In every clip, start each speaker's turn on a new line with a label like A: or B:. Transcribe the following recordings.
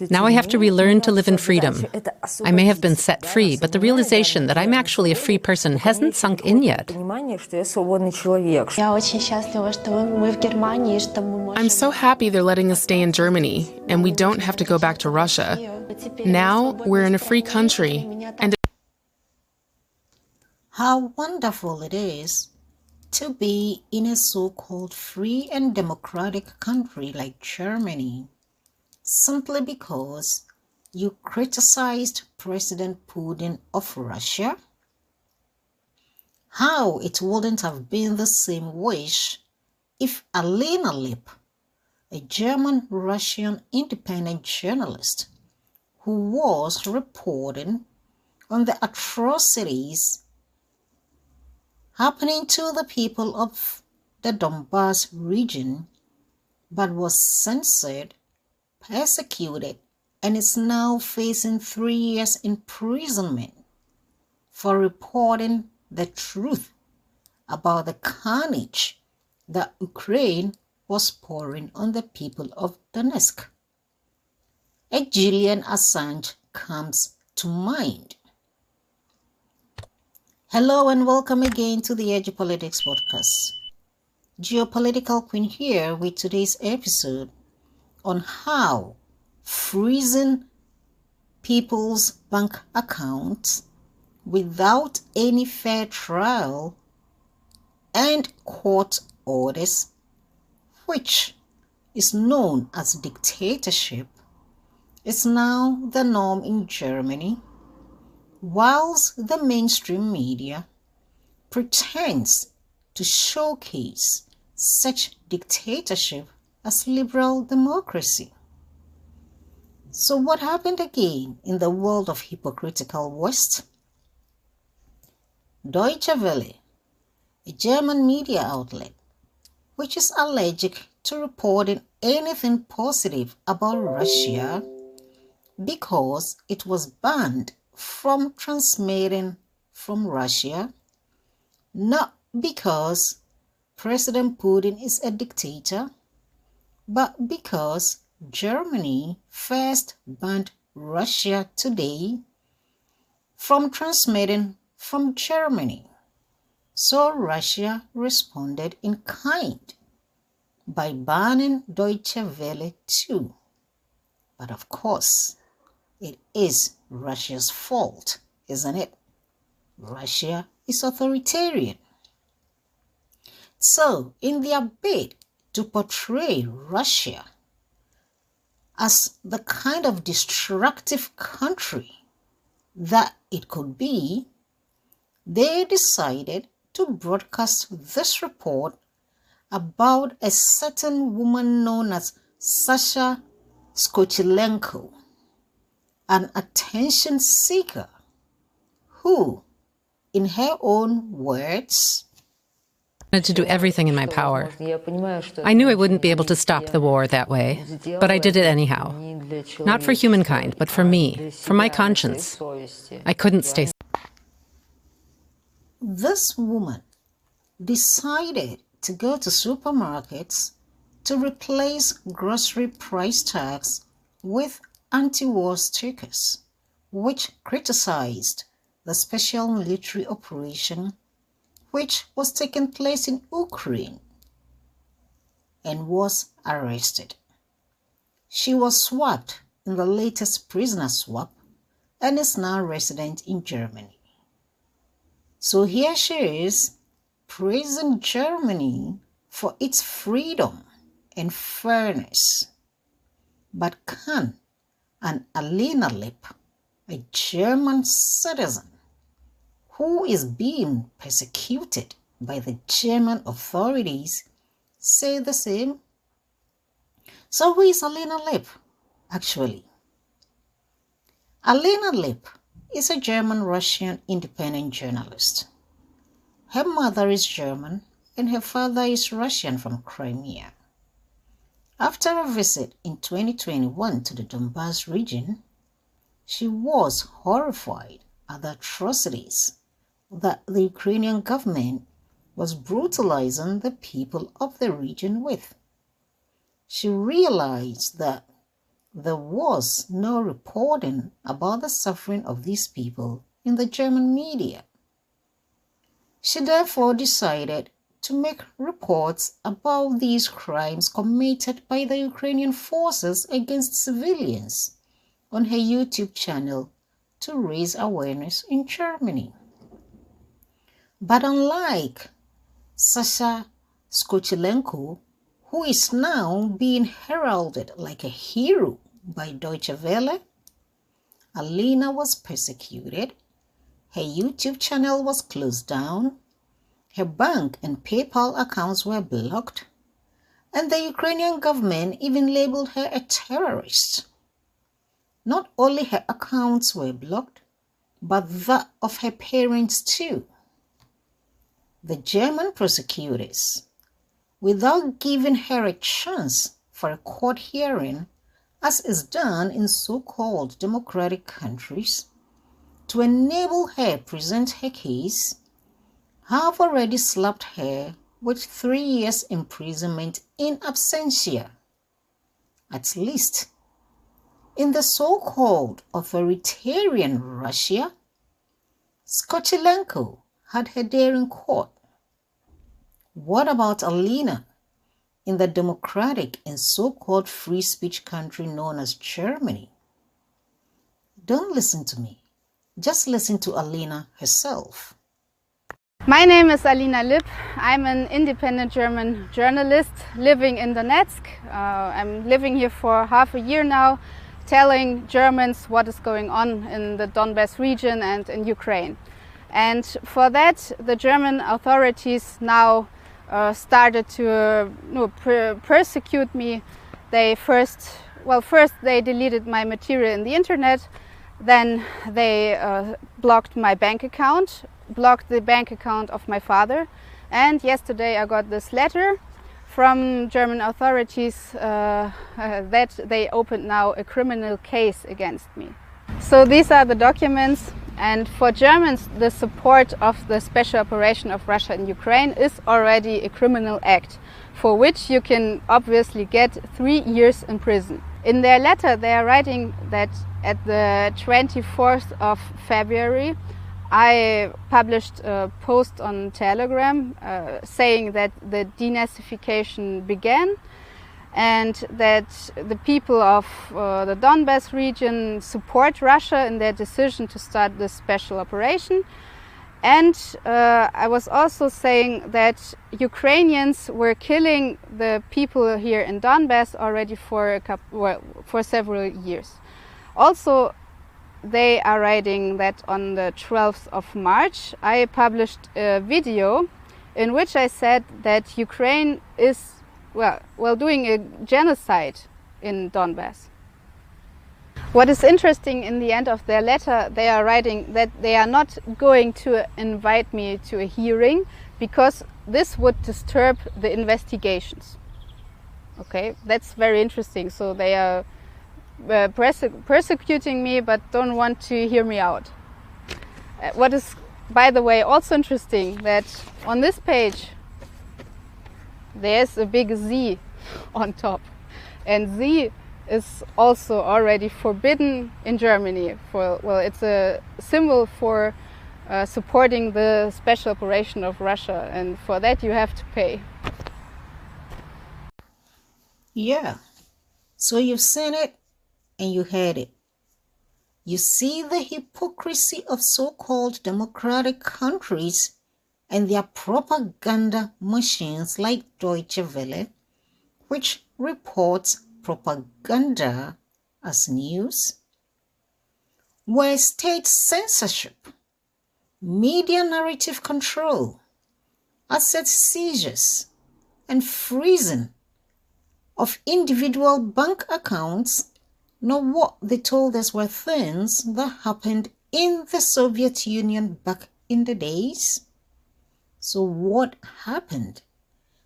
A: Now I have to relearn to live in freedom. I may have been set free, but the realization that I'm actually a free person hasn't sunk in yet.
B: I'm so happy they're letting us stay in Germany, and we don't have to go back to Russia. Now we're in a free country, and
C: how wonderful it is to be in a so-called free and democratic country like Germany, simply because you criticized President Putin of Russia. How it wouldn't have been the same wish if Alina Lipp, a German-Russian independent journalist who was reporting on the atrocities happening to the people of the Donbas region, but was censored, persecuted, and is now facing 3 years imprisonment for reporting the truth about the carnage that Ukraine was pouring on the people of Donetsk. A Julian Assange comes to mind. Hello and welcome again to the Edupolitics podcast. Geopolitical Queen here with today's episode on how freezing people's bank accounts without any fair trial and court orders, which is known as dictatorship, is now the norm in Germany, whilst the mainstream media pretends to showcase such dictatorship as liberal democracy. So what happened again in the world of hypocritical West? Deutsche Welle, a German media outlet, which is allergic to reporting anything positive about Russia because it was banned from transmitting from Russia, not because President Putin is a dictator, but because Germany first banned Russia Today from transmitting from Germany. So Russia responded in kind by banning Deutsche Welle too. But of course, it is Russia's fault, isn't it? Russia is authoritarian. So, in their bid to portray Russia as the kind of destructive country that it could be, they decided to broadcast this report about a certain woman known as Sasha Skochilenko, an attention seeker who, in her own words,
A: I wanted to do everything in my power. I knew I wouldn't be able to stop the war that way, but I did it anyhow. Not for humankind, but for me, for my conscience. I couldn't stay.
C: This woman decided to go to supermarkets to replace grocery price tags with anti-war stickers, which criticized the special military operation which was taking place in Ukraine, and was arrested. She was swapped in the latest prisoner swap and is now resident in Germany. So here she is, praising Germany for its freedom and fairness. But can an Alina Lipp, a German citizen who is being persecuted by the German authorities, say the same? So who is Alina Lipp, actually? Alina Lipp is a German-Russian independent journalist. Her mother is German and her father is Russian from Crimea. After a visit in 2021 to the Donbas region, she was horrified at the atrocities that the Ukrainian government was brutalizing the people of the region with. She realized that there was no reporting about the suffering of these people in the German media. She therefore decided to make reports about these crimes committed by the Ukrainian forces against civilians on her YouTube channel to raise awareness in Germany. But unlike Sasha Skochilenko, who is now being heralded like a hero by Deutsche Welle, Alina was persecuted, her YouTube channel was closed down, her bank and PayPal accounts were blocked, and the Ukrainian government even labeled her a terrorist. Not only her accounts were blocked, but that of her parents too. The German prosecutors, without giving her a chance for a court hearing, as is done in so-called democratic countries, to enable her present her case, have already slapped her with 3 years imprisonment in absentia. At least, in the so-called authoritarian Russia, Skochilenko had her day in court. What about Alina in the democratic and so-called free speech country known as Germany? Don't listen to me. Just listen to Alina herself.
D: My name is Alina Lipp. I'm an independent German journalist living in Donetsk. I'm living here for half a year now, telling Germans what is going on in the Donbas region and in Ukraine. And for that, the German authorities now started to persecute me. First they deleted my material in the internet, then they blocked my bank account, blocked the bank account of my father, and yesterday I got this letter from German authorities that they opened now a criminal case against me. So these are the documents, and for Germans the support of the special operation of Russia in Ukraine is already a criminal act, for which you can obviously get 3 years in prison. In their letter they are writing that at the 24th of February I published a post on Telegram saying that the denazification began and that the people of the Donbas region support Russia in their decision to start this special operation. And I was also saying that Ukrainians were killing the people here in Donbas already for several years. Also, they are writing that on the 12th of March I published a video in which I said that Ukraine is doing a genocide in Donbas. What is interesting, in the end of their letter they are writing that they are not going to invite me to a hearing because this would disturb the investigations. Okay, that's very interesting. So they are persecuting me but don't want to hear me out. What is, by the way, also interesting, that on this page there's a big Z on top, and Z is also already forbidden in Germany. It's a symbol for supporting the special operation of Russia, and for that you have to pay.
C: Yeah, so you've seen it and you heard it. You see the hypocrisy of so-called democratic countries and their propaganda machines like Deutsche Welle, which reports propaganda as news, where state censorship, media narrative control, asset seizures, and freezing of individual bank accounts, know what they told us were things that happened in the Soviet Union back in the days. So what happened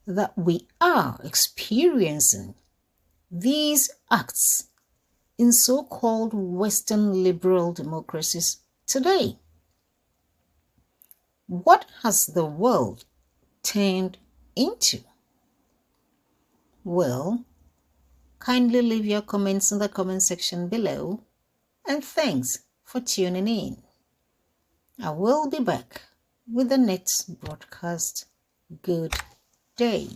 C: that we are experiencing these acts in so-called Western liberal democracies today? What has the world turned into? Well, Kindly leave your comments in the comment section below, and thanks for tuning in. I will be back with the next broadcast. Good day.